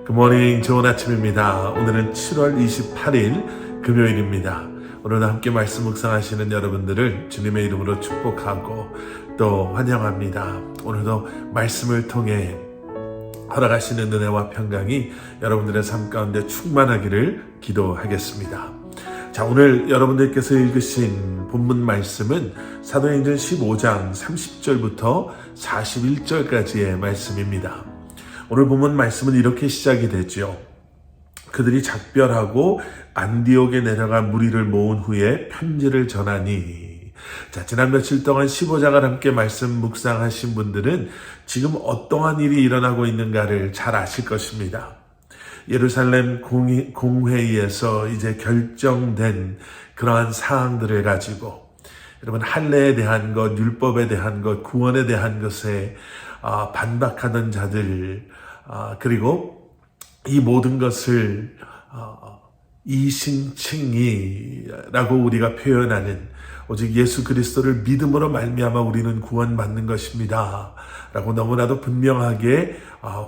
굿모닝, 좋은 아침입니다. 오늘은 7월 28일 금요일입니다. 오늘도 함께 말씀 묵상하시는 여러분들을 주님의 이름으로 축복하고 또 환영합니다. 오늘도 말씀을 통해 허락하시는 은혜와 평강이 여러분들의 삶 가운데 충만하기를 기도하겠습니다. 자, 오늘 여러분들께서 읽으신 본문 말씀은 사도행전 15장 30절부터 41절까지의 말씀입니다. 오늘 본문 말씀은 이렇게 시작이 되죠. 그들이 작별하고 안디옥에 내려가 무리를 모은 후에 편지를 전하니. 자, 지난 며칠 동안 15장을 함께 말씀 묵상하신 분들은 지금 어떠한 일이 일어나고 있는가를 잘 아실 것입니다. 예루살렘 공회의에서 이제 결정된 그러한 사항들을 가지고 여러분, 할례에 대한 것, 율법에 대한 것, 구원에 대한 것에 반박하던 자들, 그리고 이 모든 것을 이신칭의라고 우리가 표현하는, 오직 예수 그리스도를 믿음으로 말미암아 우리는 구원받는 것입니다 라고 너무나도 분명하게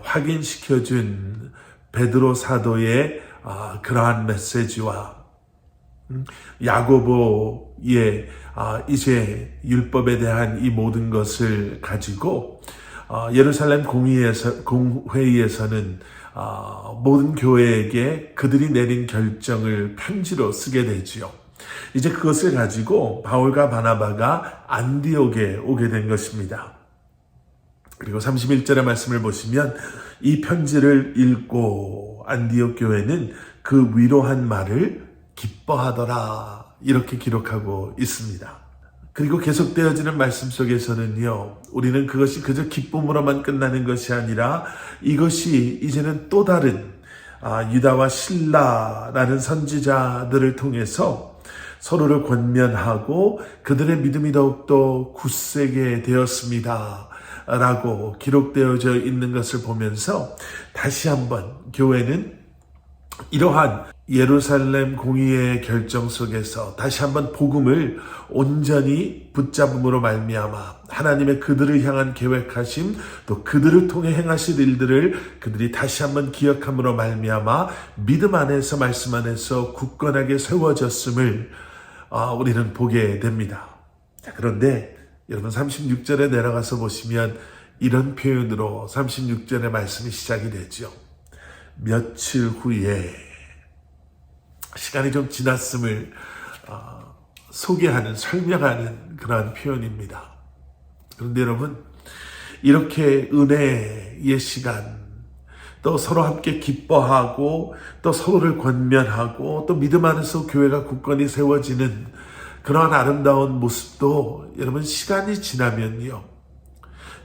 확인시켜준 베드로 사도의 그러한 메시지와 야고보의 이제 율법에 대한 이 모든 것을 가지고 예루살렘 공회의에서는 모든 교회에게 그들이 내린 결정을 편지로 쓰게 되지요. 이제 그것을 가지고 바울과 바나바가 안디옥에 오게 된 것입니다. 그리고 31절의 말씀을 보시면 이 편지를 읽고 안디옥 교회는 그 위로한 말을 기뻐하더라, 이렇게 기록하고 있습니다. 그리고 계속되어지는 말씀 속에서는요, 우리는 그것이 그저 기쁨으로만 끝나는 것이 아니라 이것이 이제는 또 다른 유다와 실라라는 선지자들을 통해서 서로를 권면하고 그들의 믿음이 더욱더 굳세게 되었습니다 라고 기록되어져 있는 것을 보면서 다시 한번 교회는 이러한 예루살렘 공의의 결정 속에서 다시 한번 복음을 온전히 붙잡음으로 말미암아 하나님의 그들을 향한 계획하심, 또 그들을 통해 행하실 일들을 그들이 다시 한번 기억함으로 말미암아 믿음 안에서, 말씀 안에서 굳건하게 세워졌음을 우리는 보게 됩니다. 자, 그런데 여러분, 36절에 내려가서 보시면 이런 표현으로 36절의 말씀이 시작이 되죠. 며칠 후에, 시간이 좀 지났음을 소개하는, 설명하는 그러한 표현입니다. 그런데 여러분, 이렇게 은혜의 시간, 또 서로 함께 기뻐하고 또 서로를 권면하고 또 믿음 안에서 교회가 굳건히 세워지는 그러한 아름다운 모습도 여러분, 시간이 지나면요,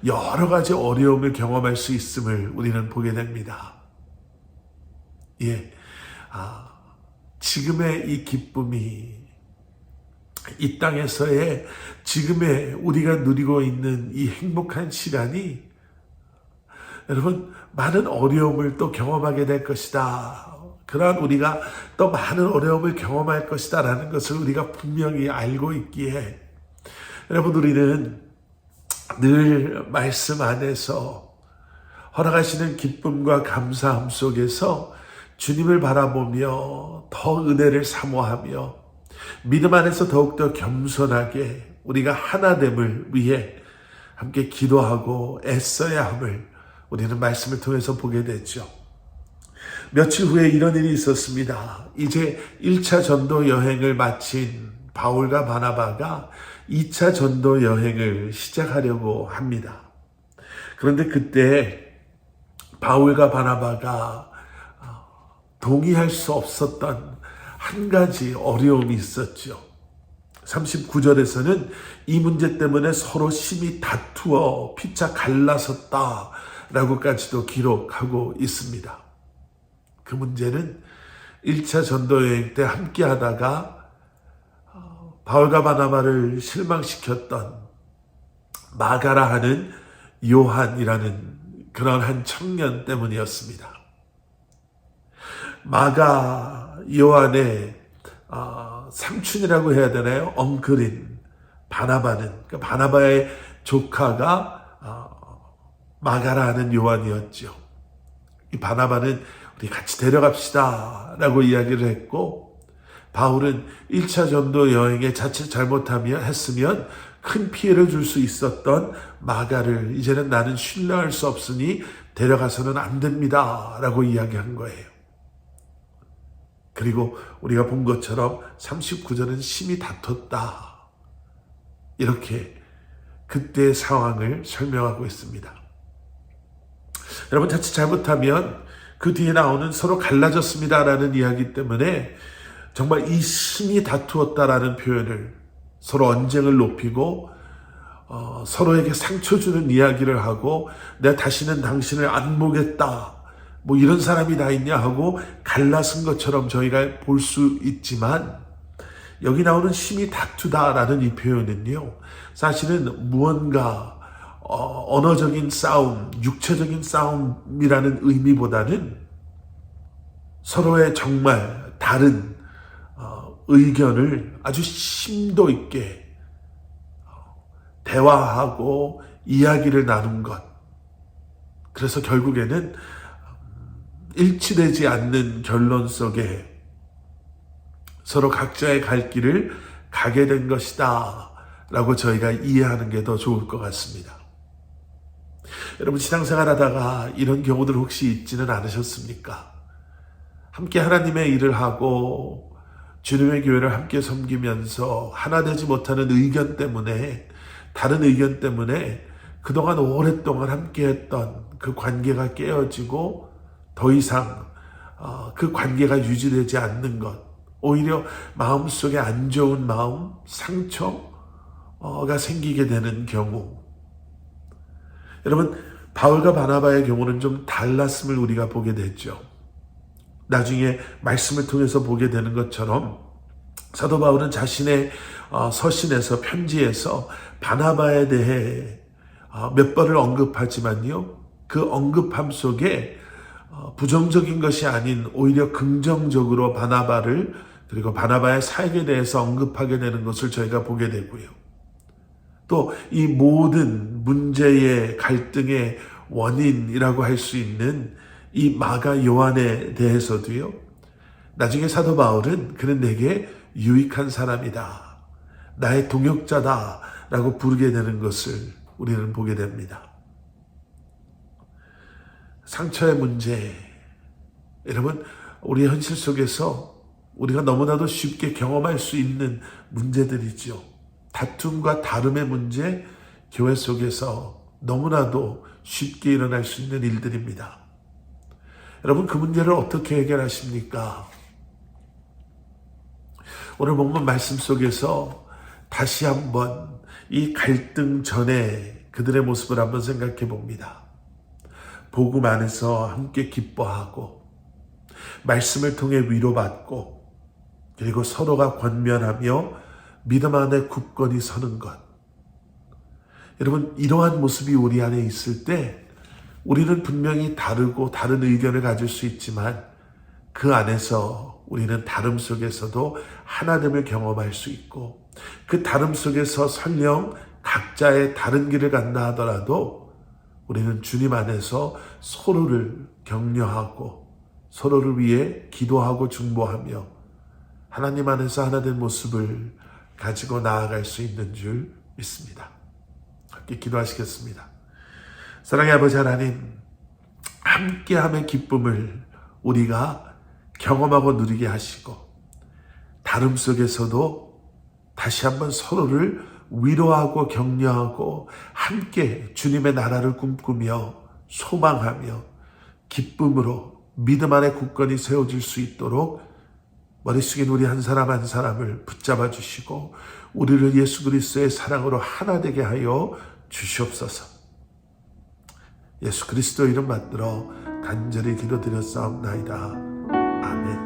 여러 가지 어려움을 경험할 수 있음을 우리는 보게 됩니다. 예, 지금의 이 기쁨이, 이 땅에서의 지금의 우리가 누리고 있는 이 행복한 시간이 여러분, 많은 어려움을 또 경험하게 될 것이다, 그러한 우리가 또 많은 어려움을 경험할 것이다 라는 것을 우리가 분명히 알고 있기에 여러분, 우리는 늘 말씀 안에서 허락하시는 기쁨과 감사함 속에서 주님을 바라보며 더 은혜를 사모하며 믿음 안에서 더욱더 겸손하게 우리가 하나됨을 위해 함께 기도하고 애써야 함을 우리는 말씀을 통해서 보게 됐죠. 며칠 후에 이런 일이 있었습니다. 이제 1차 전도 여행을 마친 바울과 바나바가 2차 전도 여행을 시작하려고 합니다. 그런데 그때 바울과 바나바가 동의할 수 없었던 한 가지 어려움이 있었죠. 39절에서는 이 문제 때문에 서로 심히 다투어 피차 갈라섰다 라고까지도 기록하고 있습니다. 그 문제는 1차 전도여행 때 함께 하다가 바울과 바나바를 실망시켰던 마가라 하는 요한이라는 그런 한 청년 때문이었습니다. 마가 요한의 삼촌이라고 해야 되나요? 엉클인 바나바는, 그러니까 바나바의 조카가 마가라 하는 요한이었죠. 이 바나바는 우리 같이 데려갑시다 라고 이야기를 했고, 바울은 1차 전도 여행에 자칫 했으면 큰 피해를 줄 수 있었던 마가를 이제는 나는 신뢰할 수 없으니 데려가서는 안 됩니다 라고 이야기한 거예요. 그리고 우리가 본 것처럼 39절은 심히 다퉜다, 이렇게 그때의 상황을 설명하고 있습니다. 여러분, 자칫 잘못하면 그 뒤에 나오는 서로 갈라졌습니다라는 이야기 때문에 정말 이 심히 다투었다라는 표현을, 서로 언쟁을 높이고 서로에게 상처 주는 이야기를 하고 내가 다시는 당신을 안 보겠다, 뭐 이런 사람이 다 있냐 하고 갈라선 것처럼 저희가 볼 수 있지만, 여기 나오는 심히 다투다라는 이 표현은요, 사실은 무언가 언어적인 싸움, 육체적인 싸움이라는 의미보다는 서로의 정말 다른 의견을 아주 심도 있게 대화하고 이야기를 나눈 것, 그래서 결국에는 일치되지 않는 결론 속에 서로 각자의 갈 길을 가게 된 것이다 라고 저희가 이해하는 게 더 좋을 것 같습니다. 여러분, 신앙생활 하다가 이런 경우들 혹시 있지는 않으셨습니까? 함께 하나님의 일을 하고 주님의 교회를 함께 섬기면서 하나 되지 못하는 의견 때문에, 다른 의견 때문에 그동안 오랫동안 함께 했던 그 관계가 깨어지고 더 이상 그 관계가 유지되지 않는 것, 오히려 마음속에 안 좋은 마음, 상처가 생기게 되는 경우, 여러분, 바울과 바나바의 경우는 좀 달랐음을 우리가 보게 됐죠. 나중에 말씀을 통해서 보게 되는 것처럼 사도 바울은 자신의 서신에서, 편지에서 바나바에 대해 몇 번을 언급하지만요, 그 언급함 속에 부정적인 것이 아닌 오히려 긍정적으로 바나바를, 그리고 바나바의 사역에 대해서 언급하게 되는 것을 저희가 보게 되고요. 또 이 모든 문제의 갈등의 원인이라고 할 수 있는 이 마가 요한에 대해서도요, 나중에 사도 바울은 그는 내게 유익한 사람이다, 나의 동역자다 라고 부르게 되는 것을 우리는 보게 됩니다. 상처의 문제, 여러분, 우리 현실 속에서 우리가 너무나도 쉽게 경험할 수 있는 문제들이죠. 다툼과 다름의 문제, 교회 속에서 너무나도 쉽게 일어날 수 있는 일들입니다. 여러분, 그 문제를 어떻게 해결하십니까? 오늘 본문 말씀 속에서 다시 한번 이 갈등 전에 그들의 모습을 한번 생각해 봅니다. 복음 안에서 함께 기뻐하고 말씀을 통해 위로받고, 그리고 서로가 권면하며 믿음 안에 굳건히 서는 것. 여러분, 이러한 모습이 우리 안에 있을 때 우리는 분명히 다르고 다른 의견을 가질 수 있지만 그 안에서 우리는 다름 속에서도 하나됨을 경험할 수 있고, 그 다름 속에서 설령 각자의 다른 길을 간다 하더라도 우리는 주님 안에서 서로를 격려하고 서로를 위해 기도하고 중보하며 하나님 안에서 하나된 모습을 가지고 나아갈 수 있는 줄 믿습니다. 함께 기도하시겠습니다. 사랑의 아버지 하나님, 함께함의 기쁨을 우리가 경험하고 누리게 하시고, 다름 속에서도 다시 한번 서로를 위로하고 격려하고 함께 주님의 나라를 꿈꾸며 소망하며 기쁨으로 믿음 안에 굳건히 세워질 수 있도록 머릿속에 우리 한 사람 한 사람을 붙잡아 주시고 우리를 예수 그리스도의 사랑으로 하나 되게 하여 주시옵소서. 예수 그리스도 이름 받들어 간절히 기도드렸사옵나이다. 아멘.